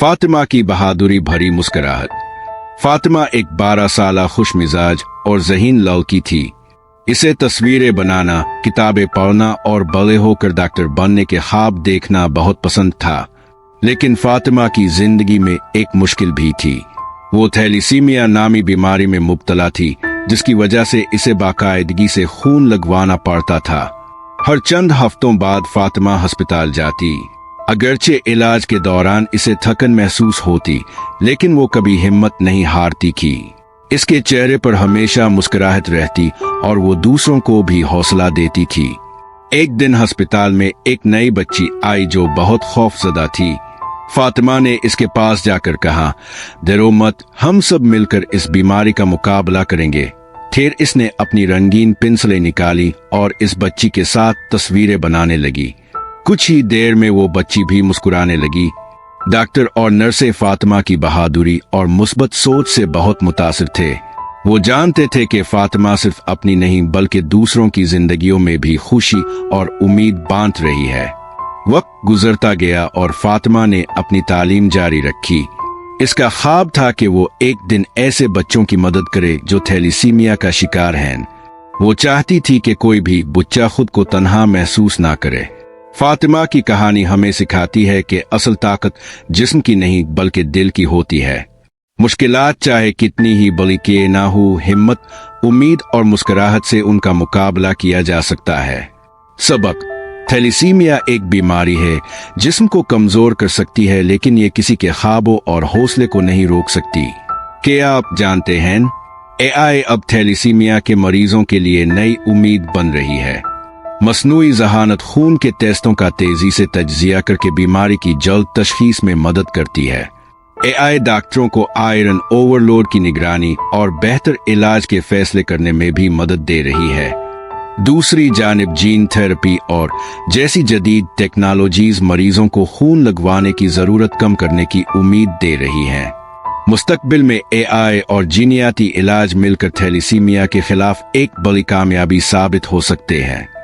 फातिमा की बहादुरी भरी मुस्कुराहट। फातिमा एक 12 साला खुश मिजाज और ज़हीन लड़की थी। इसे तस्वीरें बनाना, किताबें पढ़ना और बड़े होकर डॉक्टर बनने के ख्वाब देखना बहुत पसंद था। लेकिन फातिमा की जिंदगी में एक मुश्किल भी थी। वो थैलीसीमिया नामी बीमारी में मुब्तला थी, जिसकी वजह से इसे बाकायदगी से खून लगवाना पड़ता था। हर चंद हफ्तों बाद फातिमा अस्पताल जाती। अगरचे इलाज के दौरान इसे थकन महसूस होती, लेकिन वो कभी हिम्मत नहीं हारती थी। इसके चेहरे पर हमेशा मुस्कुराहट रहती और वो दूसरों को भी हौसला देती थी। एक दिन अस्पताल में एक नई बच्ची आई जो बहुत खौफजदा थी। फातिमा ने इसके पास जाकर कहा, डरो मत, हम सब मिलकर इस बीमारी का मुकाबला करेंगे। फिर इसने अपनी रंगीन पेंसिलें निकाली और इस बच्ची के साथ तस्वीरें बनाने लगी। कुछ ही देर में वो बच्ची भी मुस्कुराने लगी। डॉक्टर और नर्सें फातिमा की बहादुरी और मुस्बत सोच से बहुत मुतासिर थे। वो जानते थे कि फातिमा सिर्फ अपनी नहीं बल्कि दूसरों की जिंदगियों में भी खुशी और उम्मीद बांट रही है। वक्त गुजरता गया और फातिमा ने अपनी तालीम जारी रखी। इसका ख्वाब था कि वो एक दिन ऐसे बच्चों की मदद करे जो थैलीसीमिया का शिकार हैं। वो चाहती थी कि कोई भी बच्चा खुद को तन्हा महसूस ना करे। फातिमा की कहानी हमें सिखाती है कि असल ताकत जिस्म की नहीं बल्कि दिल की होती है। मुश्किलात चाहे कितनी ही बड़ी के ना हो, हिम्मत, उम्मीद और मुस्कुराहट से उनका मुकाबला किया जा सकता है। सबक: थैलीसीमिया एक बीमारी है, जिस्म को कमजोर कर सकती है, लेकिन ये किसी के ख्वाबों और हौसले को नहीं रोक सकती। क्या आप जानते हैं, एआई अब थैलीसीमिया के मरीजों के लिए नई उम्मीद बन रही है। मसनूई ज़हानत खून के टेस्टों का तेजी से तज्जिया करके बीमारी की जल्द तशखीस में मदद करती है। एआई डॉक्टरों को आयरन ओवरलोड की निगरानी और बेहतर इलाज के फैसले करने में भी मदद दे रही है। दूसरी जानिब जीन थेरेपी और जैसी जदीद टेक्नोलॉजीज मरीजों को खून लगवाने की जरूरत कम करने की उम्मीद दे रही हैं। मुस्तकबिल में एआई और जीनियाती इलाज मिलकर थैलीसीमिया के खिलाफ एक बड़ी कामयाबी साबित हो सकते हैं।